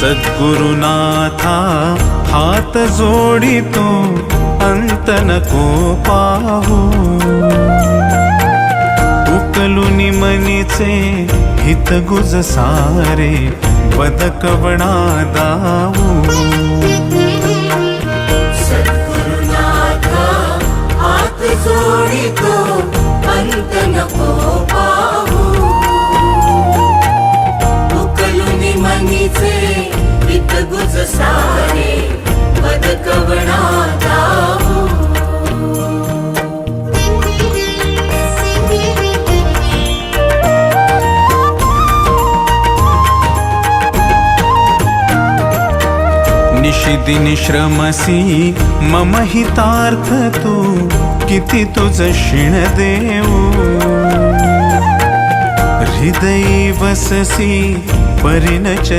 सद्गुरुनाथा हात जोडितो अंत नको पाहू उकलुनी मनीचे हित गुज सारे बदकवणा दाऊ सद्गुरुनाथा हात जोडितो अंत नको पाहू उकलुनी मनीचे हित गुज सारे बदकवणा दाऊ निशिदिनी श्रमसी मम हितार्थ तू किती तुझ शिण देऊ हृदयी वससी परिणच